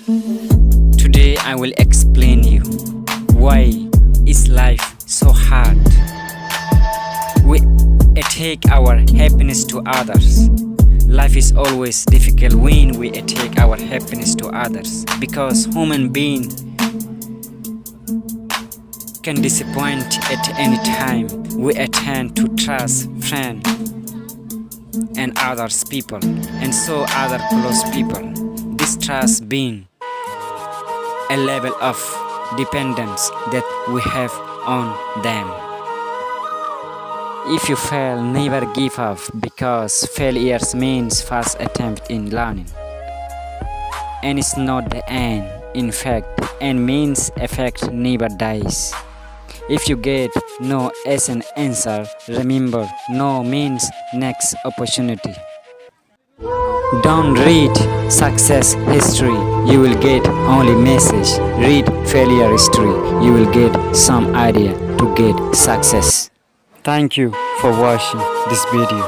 Today I will explain you why is life so hard. We take our happiness to others. Life is always difficult when we take our happiness to others, because human being can disappoint at any time. We attend to trust friends and others people, and so other close people. This trust being a level of dependence that we have on them. If you fail, never give up, because failures means first attempt in learning, and it's not the end. In fact, end means effect never dies. If you get no as an answer, remember no means next opportunity. Don't read success history, you will get only message. Read failure history, you will get some idea to get success. Thank you for watching this video.